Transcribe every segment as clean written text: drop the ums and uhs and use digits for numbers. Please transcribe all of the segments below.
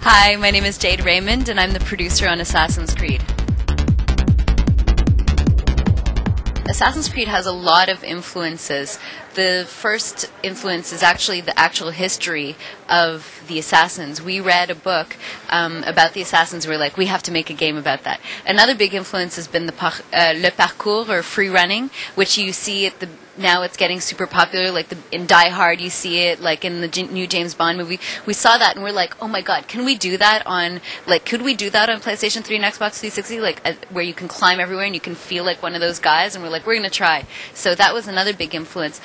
Hi, my name is Jade Raymond, and I'm the producer on Assassin's Creed. Assassin's Creed has a lot of influences. The first influence is actually the actual history of the Assassins. We read a book about the Assassins. We're like, we have to make a game about that. Another big influence has been the le parcours, or free running, which you see at the now it's getting super popular. Like in Die Hard, you see it. Like in the new James Bond movie, we saw that and we're like, oh my god, can we do that on could we do that on PlayStation 3 and Xbox 360? Where you can climb everywhere and you can feel like one of those guys. And we're like, we're gonna try. So that was another big influence.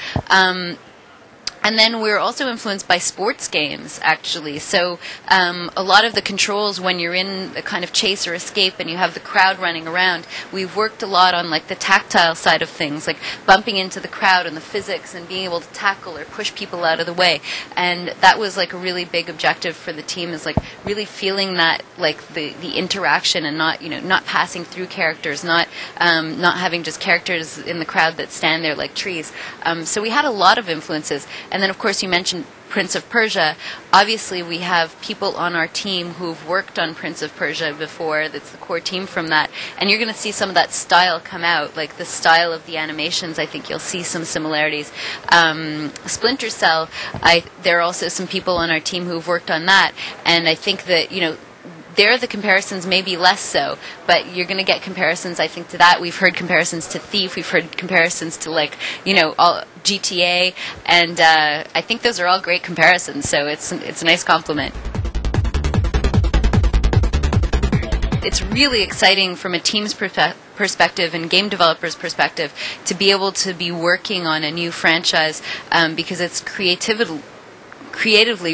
And then we're also influenced by sports games, actually. So a lot of the controls when you're in a kind of chase or escape and you have the crowd running around, we've worked a lot on the tactile side of things, like bumping into the crowd and the physics and being able to tackle or push people out of the way. And that was a really big objective for the team, is really feeling that the interaction and not passing through characters, not having just characters in the crowd that stand there like trees. So we had a lot of influences. And then, of course, you mentioned Prince of Persia. Obviously, we have people on our team who've worked on Prince of Persia before. That's the core team from that. And you're going to see some of that style come out, like the style of the animations. I think you'll see some similarities. Splinter Cell, there are also some people on our team who've worked on that. And I think that, there the comparisons may be less so, but you're going to get comparisons, I think, to that. We've heard comparisons to Thief. We've heard comparisons to, all GTA, and I think those are all great comparisons, so it's a nice compliment. It's really exciting from a team's perspective and game developers' perspective to be able to be working on a new franchise because it's creatively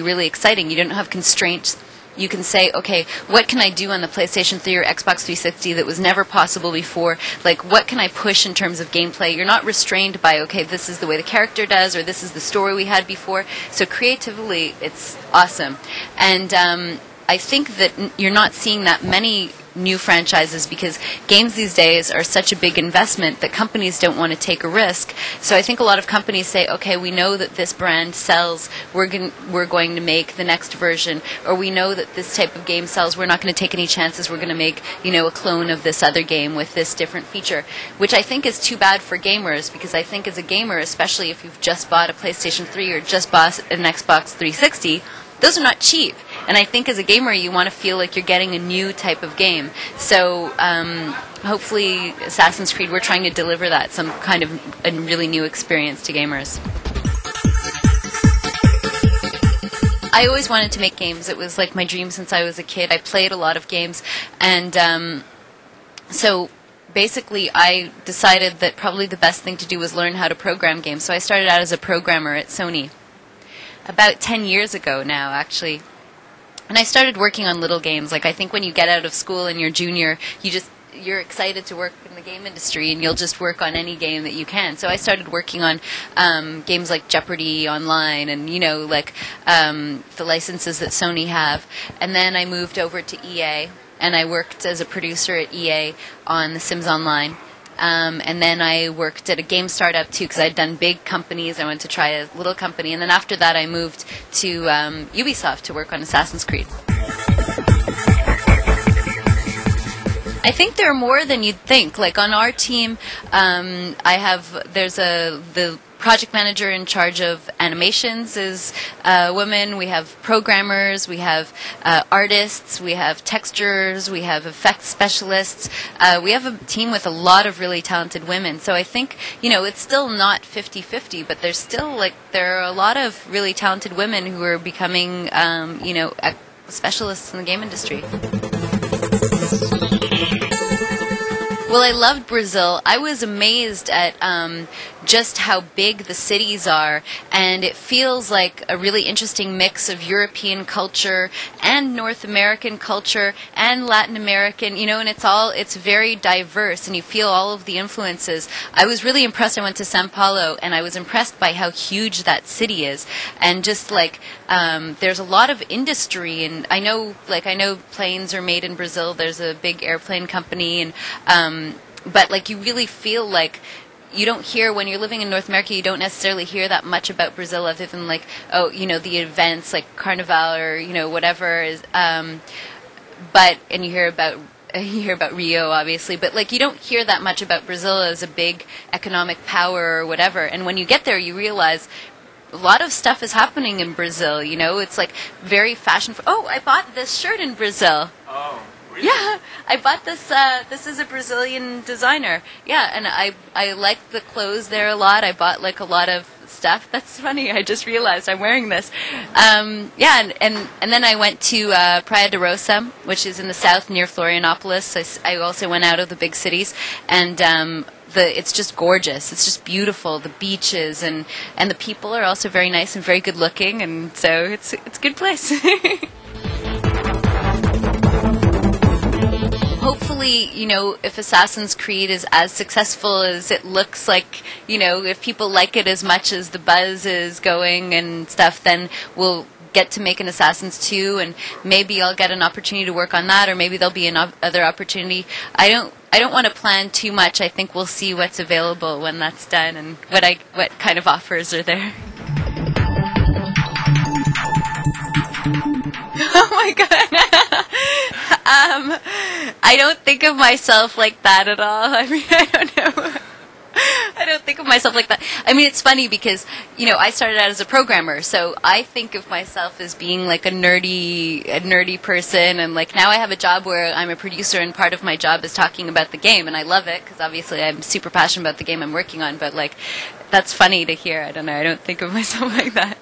really exciting. You don't have constraints. You can say, okay, what can I do on the PlayStation 3 or Xbox 360 that was never possible before? What can I push in terms of gameplay? You're not restrained by, okay, this is the way the character does, or this is the story we had before. So creatively, it's awesome. And I think that you're not seeing that many new franchises because games these days are such a big investment that companies don't want to take a risk. So I think a lot of companies say, okay, we know that this brand sells, we're going to make the next version, or we know that this type of game sells, we're not going to take any chances, we're going to make a clone of this other game with this different feature, which I think is too bad for gamers, because I think as a gamer, especially if you've just bought a PlayStation 3 or just bought an Xbox 360, those are not cheap. And I think as a gamer, you want to feel like you're getting a new type of game. So hopefully Assassin's Creed, we're trying to deliver that, some kind of a really new experience to gamers. I always wanted to make games. It was my dream since I was a kid. I played a lot of games. And so basically I decided that probably the best thing to do was learn how to program games. So I started out as a programmer at Sony. About 10 years ago now, actually. And I started working on little games. I think when you get out of school and you're junior, you're excited to work in the game industry, and you'll just work on any game that you can. So I started working on games like Jeopardy online and, the licenses that Sony have. And then I moved over to EA, and I worked as a producer at EA on The Sims Online. And then I worked at a game startup too, because I'd done big companies. I wanted to try a little company, and then after that I moved to Ubisoft to work on Assassin's Creed. I think there are more than you'd think. On our team, there's the project manager in charge of animations is a woman. We have programmers, we have artists, we have textures, we have effects specialists. We have a team with a lot of really talented women. So I think, it's still not 50-50, but there's still, there are a lot of really talented women who are becoming, specialists in the game industry. Well, I loved Brazil. I was amazed at just how big the cities are, and it feels like a really interesting mix of European culture and North American culture and Latin American, and it's very diverse, and you feel all of the influences. I was really impressed. I went to São Paulo, and I was impressed by how huge that city is, and just there's a lot of industry, and I know planes are made in Brazil. There's a big airplane company, and but you really feel you don't hear, when you're living in North America, you don't necessarily hear that much about Brazil, other than like, oh, you know, the events like Carnival or, you know, whatever is, but, and you hear about Rio, obviously, but like you don't hear that much about Brazil as a big economic power or whatever. And when you get there, you realize a lot of stuff is happening in Brazil. You know, it's like very fashion. Oh, I bought this shirt in Brazil. Oh, really? Yeah, I bought this. This is a Brazilian designer. Yeah, and I like the clothes there a lot. I bought like a lot of stuff. That's funny. I just realized I'm wearing this. Yeah, and then I went to Praia de Roça, which is in the south near Florianopolis. I also went out of the big cities, and it's just gorgeous. It's just beautiful. The beaches and the people are also very nice and very good looking, and so it's a good place. Hopefully, you know, if Assassin's Creed is as successful as it looks like, you know, if people like it as much as the buzz is going and stuff, then we'll get to make an Assassin's 2, and maybe I'll get an opportunity to work on that, or maybe there'll be another opportunity. I don't want to plan too much. I think we'll see what's available when that's done and what kind of offers are there. Oh my god. I don't think of myself like that at all. I mean, I don't know. I don't think of myself like that. I mean, it's funny because, you know, I started out as a programmer, so I think of myself as being like a nerdy person, and like now I have a job where I'm a producer, and part of my job is talking about the game, and I love it because obviously I'm super passionate about the game I'm working on, but like that's funny to hear. I don't know. I don't think of myself like that.